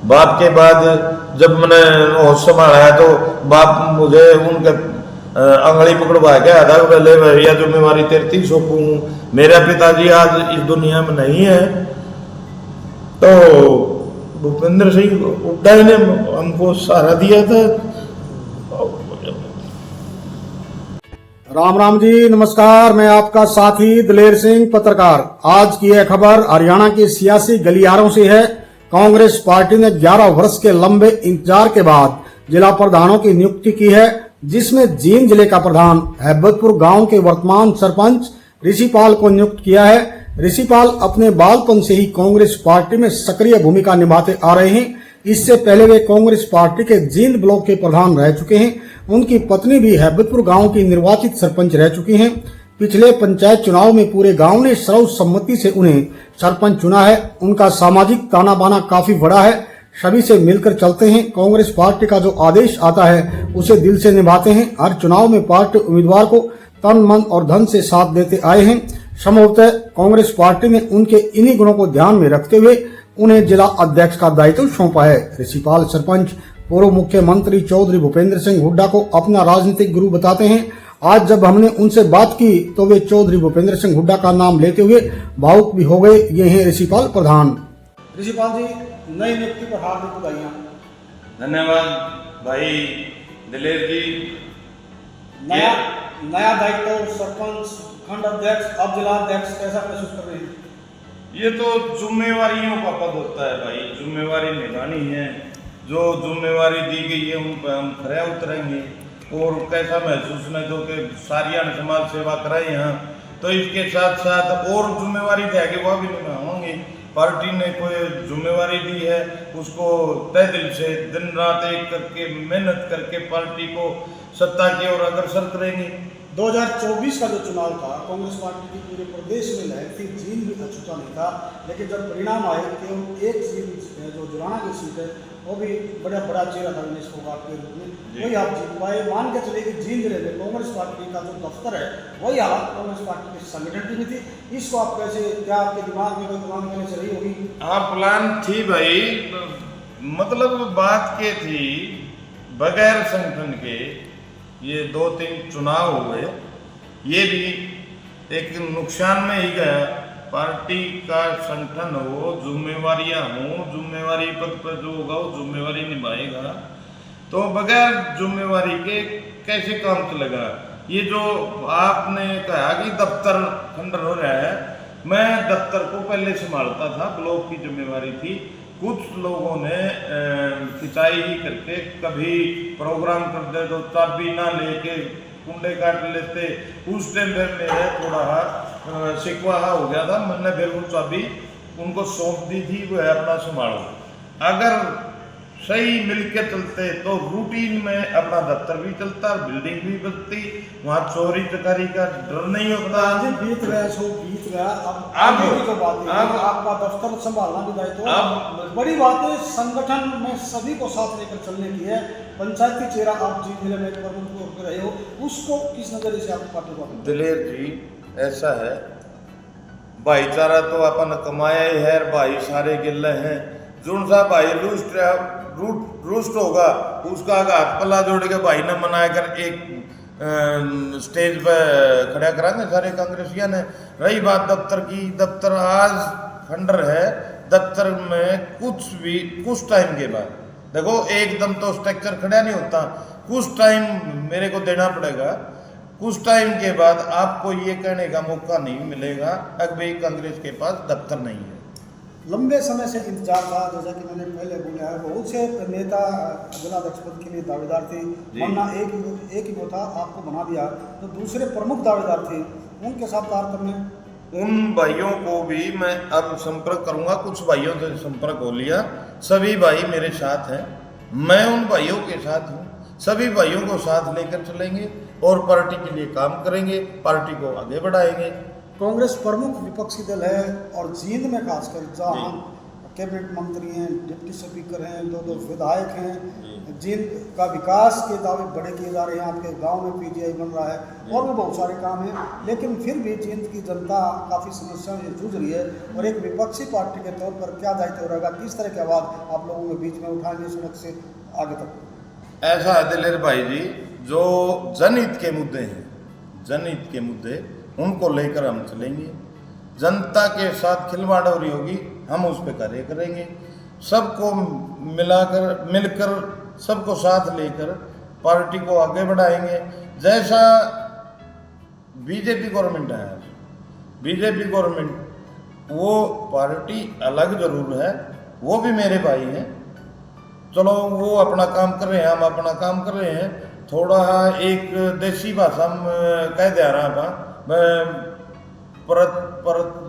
बाप के बाद जब मैंने होश संभाला है तो बाप मुझे उनके अंगली पकड़वा के आधा पहले भैया जिम्मेवारी तेरे 30 सौंपूं। मेरा पिताजी आज इस दुनिया में नहीं है, तो भूपेंद्र सिंह हुड्डा ने हमको सहारा दिया था। राम राम जी, नमस्कार। मैं आपका साथी दिलेर सिंह, पत्रकार। आज की यह खबर हरियाणा के सियासी गलियारों से है। कांग्रेस पार्टी ने 11 वर्ष के लंबे इंतजार के बाद जिला प्रधानों की नियुक्ति की है, जिसमें जींद जिले का प्रधान हैबतपुर गांव के वर्तमान सरपंच ऋषिपाल को नियुक्त किया है। ऋषिपाल अपने बालपन से ही कांग्रेस पार्टी में सक्रिय भूमिका निभाते आ रहे हैं। इससे पहले वे कांग्रेस पार्टी के जींद ब्लॉक के प्रधान रह चुके हैं। उनकी पत्नी भी हैबतपुर गांव की निर्वाचित सरपंच रह चुकी हैं। पिछले पंचायत चुनाव में पूरे गांव ने सर्वसम्मति से उन्हें सरपंच चुना है। उनका सामाजिक ताना बाना काफी बड़ा है, सभी से मिलकर चलते हैं। कांग्रेस पार्टी का जो आदेश आता है उसे दिल से निभाते हैं। हर चुनाव में पार्टी उम्मीदवार को तन मन और धन से साथ देते आए हैं। संभवतः कांग्रेस पार्टी ने उनके इन्हीं गुणों को ध्यान में रखते हुए उन्हें जिला अध्यक्ष का दायित्व सौंपा है। ऋषिपाल सरपंच पूर्व मुख्यमंत्री चौधरी भूपेंद्र सिंह हुड्डा को अपना राजनीतिक गुरु बताते हैं। आज जब हमने उनसे बात की तो वे चौधरी भूपेंद्र सिंह हुड्डा का नाम लेते हुए भावुक भी हो गए। ये हैं ऋषिपाल प्रधान। ऋषिपाल जी, नई नियुक्ति पर हार्दिक बधाइयां। धन्यवाद भाई दिलेर जी। नया दायित्व, सरपंच, खंड अध्यक्ष, अब जिला अध्यक्ष, कैसा महसूस कर रहे हैं? ये तो जिम्मेवारियों का पद होता है भाई, जिम्मेवारी निभानी है। जो जिम्मेवारी दी गई है उन पर हम खरे उतरेंगे। और कैसा महसूस नहीं तो कि सारिया ने समाज सेवा कराई यहाँ, तो इसके साथ साथ और जिम्मेवारी जाएगी वह भी निभाएंगे। पार्टी ने कोई जिम्मेवारी दी है उसको तय दिल से दिन रात एक करके मेहनत करके पार्टी को सत्ता की ओर अग्रसर करेंगे। 2024 का जो चुनाव था, कांग्रेस पार्टी की पूरे प्रदेश में लहर थी, जींद भी अछूता नहीं था। लेकिन जब परिणाम आए केवल एक सीट जो जुराना की सीट है वो भी बड़ा चेहरा था विनेश फोगाट के रूप में, वही आप जीत पाए। मान के चले कि जींद जिले में कांग्रेस पार्टी का जो दफ्तर है वही हालात कांग्रेस पार्टी के संगठन की भी थी। इसको आप कैसे, क्या आपके दिमाग में कोई दिमाग में चल रही होगी? हाँ, प्लान थी भाई, मतलब बात के थी बगैर संगठन के ये 2-3 चुनाव हुए, ये भी एक नुकसान में ही गया। पार्टी का संगठन हो, जिम्मेवारियां हो, जिम्मेवारी पद पर जो होगा वो जिम्मेवारी निभाएगा, तो बगैर जिम्मेवारी के कैसे काम चलेगा? ये जो आपने कहा कि दफ्तर खंडन हो रहा है, मैं दफ्तर को पहले संभालता था, ब्लॉक की जिम्मेवारी थी। कुछ लोगों ने खिंचाई ही करके कभी प्रोग्राम करते तो चाबी ना लेके कुंडे काट लेते। उस टाइम पे मेरे थोड़ा शिकवा हो गया था। मैंने फिर वो चाबी उनको सौंप दी थी, वो है अपना संभालो। अगर सही मिलके चलते तो रूटीन में अपना दफ्तर भी चलता, बिल्डिंग भी बनती, वहाँ चोरी चकारी का डर नहीं होता। बीत गया। अब तो बात है, आपका दफ्तर संभालना भी दायित्व। अब बड़ी बात है, संगठन में सभी को साथ लेकर चलने की है। पंचायती चेहरा आप जींद जिले में प्रमुख रहे हो, उसको किस नजरिए से आप पार्टी को? दिलेर जी, ऐसा है, भाईचारा तो अपन कमाया ही है, भाई सारे गिल्ले हैं। जो सा भाई रुष्ट होगा उसका हाथ पल्ला जोड़ के भाई ने मना कर एक स्टेज पर खड़ा कराएंगे सारे कांग्रेसिया ने। रही बात दफ्तर की, दफ्तर आज खंडर है। दफ्तर में कुछ टाइम के बाद देखो, एकदम तो स्ट्रक्चर खड़ा नहीं होता, कुछ टाइम मेरे को देना पड़ेगा। कुछ टाइम के बाद आपको ये कहने का मौका नहीं मिलेगा अब भाई कांग्रेस के पास दफ्तर नहीं है। लंबे समय से इंतजार था, जैसा कि मैंने पहले बोला है, बहुत से नेता जिलाध्यक्ष पद के लिए दावेदार थे। वरना एक ही वो था, आपको बना दिया। तो दूसरे प्रमुख दावेदार थे, उनके साथ तारतम्य। उन भाइयों को भी मैं अब संपर्क करूंगा। कुछ भाइयों से संपर्क हो लिया, सभी भाई मेरे साथ हैं, मैं उन भाइयों के साथ हूँ। सभी भाइयों को साथ लेकर चलेंगे और पार्टी के लिए काम करेंगे, पार्टी को आगे बढ़ाएंगे। कांग्रेस प्रमुख विपक्षी दल है और जींद में खासकर जहां कैबिनेट मंत्री हैं, डिप्टी स्पीकर हैं, 2 विधायक हैं, जींद का विकास के दावे बड़े किए जा रहे हैं, आपके गांव में पीजीआई बन रहा है और भी बहुत सारे काम हैं, लेकिन फिर भी जींद की जनता काफ़ी समस्याओं से जूझ रही है और एक विपक्षी पार्टी के तौर पर क्या दायित्व रहेगा, किस तरह की आवाज़ आप लोगों के बीच में उठाएंगे सड़क से आगे तक? ऐसा है दिलेर भाई जी, जो जनहित के मुद्दे हैं, जनहित के मुद्दे उनको लेकर हम चलेंगे। जनता के साथ खिलवाड़ होगी, हम उस पर कार्य करेंगे। सबको मिलकर सबको साथ लेकर पार्टी को आगे बढ़ाएंगे। जैसा बीजेपी गवर्नमेंट है, बीजेपी गवर्नमेंट वो पार्टी अलग जरूर है, वो भी मेरे भाई हैं, चलो वो अपना काम कर रहे हैं, हम अपना काम कर रहे हैं। थोड़ा एक देसी भाषा में कह दे रहा था मैं, परत परत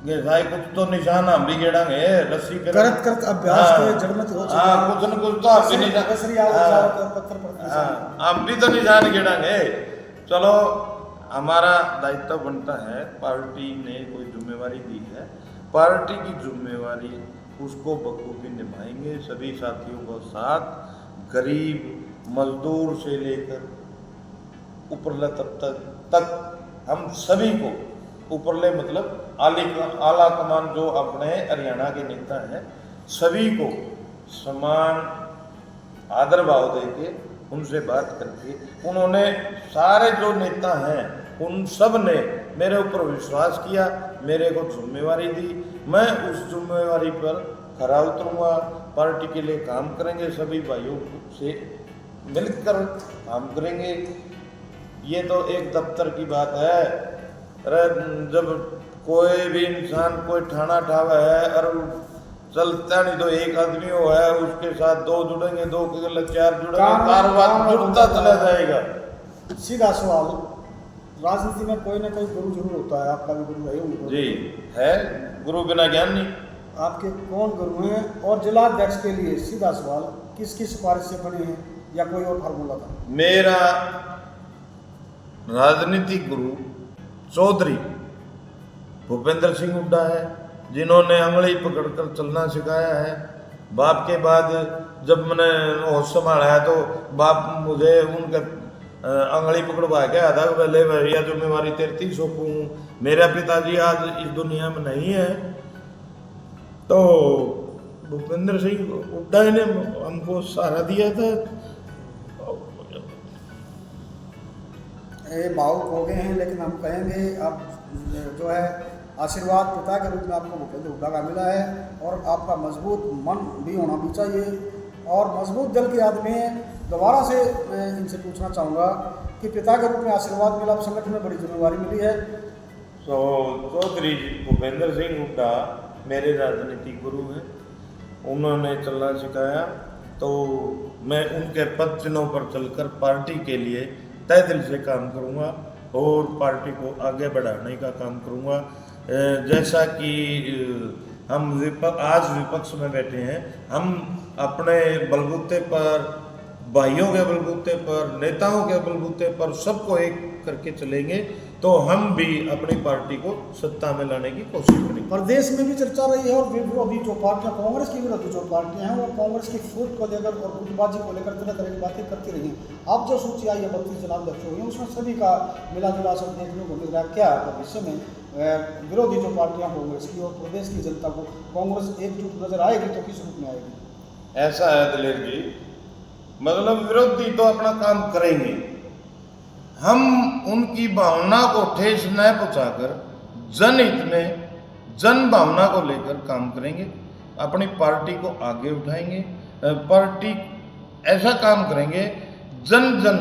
ये कुछ तो निशान हम भी गेड़ांगे रस्सी पे करत करत अभ्यास के जड़ में तो हो चुका है। कुछ न कुछ तो हम भी हम भी तो निशान गेड़ांगे। चलो हमारा दायित्व बनता है, पार्टी ने कोई जिम्मेवारी दी है, पार्टी की जिम्मेवारी उसको बखूबी निभाएंगे। सभी साथियों को साथ, गरीब मजदूर से लेकर ऊपरले तक हम सभी को, ऊपरले मतलब आला कमान जो अपने हरियाणा के नेता हैं, सभी को समान आदर भाव देके उनसे बात करके, उन्होंने सारे जो नेता हैं उन सब ने मेरे ऊपर विश्वास किया, मेरे को जिम्मेवारी दी, मैं उस जिम्मेवारी पर खरा उतरूंगा। पार्टी के लिए काम करेंगे, सभी भाइयों से मिलकर काम करेंगे। ये तो एक दफ्तर की बात है, जब कोई भी इंसान कोई ठाना ठावा है और चलता नहीं तो एक आदमी हो है, उसके साथ 2 जुड़ेंगे, 2 के गलत 4 जुड़ेंगे, कारोबार जुड़ता चला जाएगा। सीधा सवाल, राजनीति में कोई ना कोई गुरु जरूर होता है, आपका भी गुरु रहे होंगे? जी है, गुरु बिना ज्ञान नहीं। आपके कौन गुरु हैं? और जिलाध्यक्ष के लिए सीधा सवाल, किसकी सिफारिश से बने हैं या कोई और फार्मूला था? मेरा राजनीतिक गुरु चौधरी भूपेंद्र सिंह हुड्डा है, जिन्होंने अंगली पकड़कर चलना सिखाया है। बाप के बाद जब मैंने होश संभाला है तो बाप मुझे उनके अंगली पकड़वा के आधा पहले भैया जिम्मेवारी तेरी सौंपूं। मेरा पिताजी आज इस दुनिया में नहीं है, तो भूपेंद्र सिंह हुड्डा ने हमको सहारा दिया था। ये भावुक हो गए हैं, लेकिन हम कहेंगे अब जो है आशीर्वाद पिता के रूप में आपको भूपेंद्र हुड्डा का मिला है और आपका मजबूत मन भी होना भी चाहिए और मजबूत दिल के आदमी हैं। दोबारा से मैं इनसे पूछना चाहूँगा कि पिता के रूप में आशीर्वाद मिला, अब संगठन में बड़ी जिम्मेवारी मिली है। तो चौधरी भूपेंद्र सिंह हुड्डा मेरे राजनीतिक गुरु हैं, उन्होंने चलना सिखाया, तो मैं उनके पद चिन्हों पर चलकर पार्टी के लिए तय दिल से काम करूँगा और पार्टी को आगे बढ़ाने का काम करूँगा। जैसा कि हम आज विपक्ष में बैठे हैं, हम अपने बलबूते पर, भाइयों के बलबूते पर, नेताओं के बलबूते पर सबको एक करके चलेंगे, तो हम भी अपनी पार्टी को सत्ता में लाने की कोशिश करेंगे। प्रदेश में भी चर्चा रही है और विरोधी जो पार्टियां, कांग्रेस की विरोधी जो पार्टियां हैं, वो कांग्रेस की फूट को लेकर और गुटबाजी को लेकर तरह तरह की बातें करती रही हैं। अब जो सूची आई है 32 जिलाध्यक्ष हुए हैं, उसमें सभी का मिला जुला सब देखने को मिल रहा है। क्या भविष्य में विरोधी जो पार्टियां कांग्रेस की और प्रदेश की जनता को कांग्रेस एकजुट नजर आएगी तो किस रूप में आएगी? ऐसा है दिलेर जी, मतलब विरोधी तो अपना काम करेंगे, हम उनकी भावना को ठेस न पहुंचाकर जनहित में, जन भावना को लेकर काम करेंगे, अपनी पार्टी को आगे उठाएंगे। पार्टी ऐसा काम करेंगे, जन जन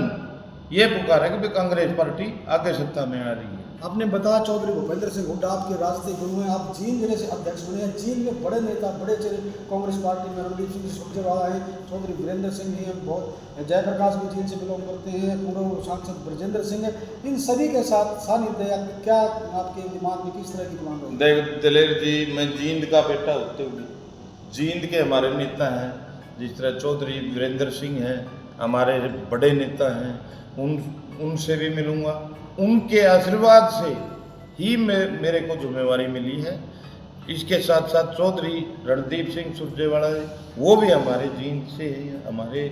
ये पुकारे कि कांग्रेस पार्टी आगे सत्ता में आ रही है। आपने बताया चौधरी भूपेंद्र सिंह हुड्डा आपके राजनीतिक गुरु हैं, आप जींद जिले से अध्यक्ष बने हैं। जींद में बड़े नेता, बड़े चेहरे कांग्रेस पार्टी में रणदीप सिंह सुरजेवाला हैं, चौधरी वीरेंद्र सिंह भी हैं, बहुत जयप्रकाश भी जींद से बिलोंग करते हैं, पूर्व सांसद ब्रजेंद्र सिंह हैं। इन सभी के साथ सानिध्य क्या आपके दिमाग में किस तरह की प्लान रही? देख दिलेर जी, मैं जींद का बेटा होते हुए जींद के हमारे नेता हैं, जिस तरह चौधरी वीरेंद्र सिंह हैं, हमारे बड़े नेता हैं, उनसे भी मिलूँगा। उनके आशीर्वाद से ही मेरे को जिम्मेवारी मिली है। इसके साथ साथ चौधरी रणदीप सिंह सुरजेवाला है, वो भी हमारे जींद से है, हमारे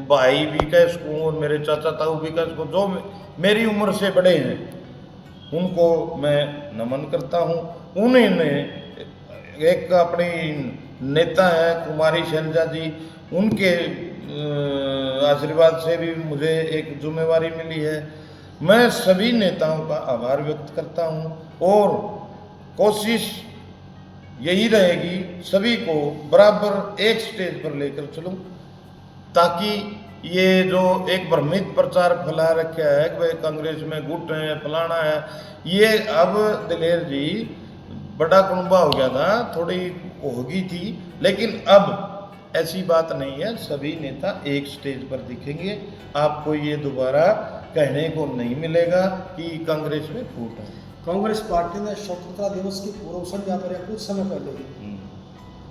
भाई भी कह सकूँ और मेरे चाचा ताऊ भी कह सकूँ, जो मेरी उम्र से बड़े हैं उनको मैं नमन करता हूँ। उन्हीं ने एक अपनी नेता है कुमारी शैलजा जी, उनके आशीर्वाद से भी मुझे एक जिम्मेवारी मिली है। मैं सभी नेताओं का आभार व्यक्त करता हूँ और कोशिश यही रहेगी सभी को बराबर एक स्टेज पर लेकर चलूं, ताकि ये जो एक भ्रमित प्रचार फैला रखा है कि भाई कांग्रेस में गुट है फलाना है, ये अब दिलेर जी बड़ा कुनबा हो गया था, थोड़ी होगी थी, लेकिन अब ऐसी बात नहीं है। सभी नेता एक स्टेज पर दिखेंगे, आपको ये दोबारा कहने को नहीं मिलेगा कि कांग्रेस में फूट है। कांग्रेस पार्टी ने स्वतंत्रता दिवस की पूर्व संध्या पर कुछ समय पहले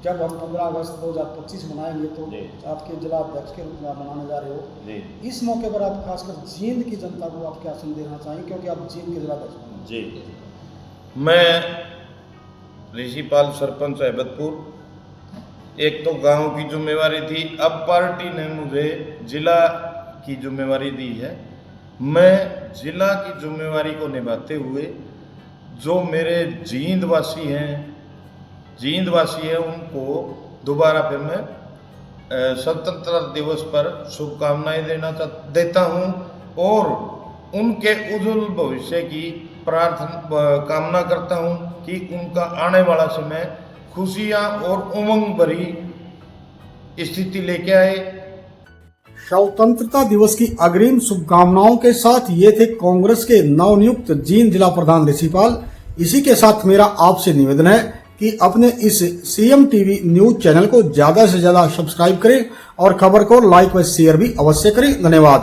जब हम 15 अगस्त 2025 मनाएंगे तो आपके जिला अध्यक्ष के रूप में आप मनाने जा रहे हो, इस मौके पर आप खासकर जींद की जनता को आप क्या संदेश देना चाहेंगे, क्योंकि आप जींद के जिला अध्यक्ष जी। मैं ऋषिपाल सरपंच अहमदपुर, एक तो गांव की जिम्मेवारी थी, अब पार्टी ने मुझे जिला की जिम्मेवारी दी है। मैं जिला की जिम्मेवारी को निभाते हुए जो मेरे जींद वासी हैं उनको दोबारा फिर मैं स्वतंत्रता दिवस पर शुभकामनाएं देता हूं और उनके उज्जवल भविष्य की कामना करता हूं कि उनका आने वाला समय खुशियां और उमंग भरी स्थिति लेके आए। स्वतंत्रता दिवस की अग्रिम शुभकामनाओं के साथ ये थे कांग्रेस के नवनियुक्त जींद जिला प्रधान ऋषिपाल। इसी के साथ मेरा आपसे निवेदन है कि अपने इस सीएम टीवी न्यूज चैनल को ज्यादा से ज्यादा सब्सक्राइब करें और खबर को लाइक व शेयर भी अवश्य करें। धन्यवाद।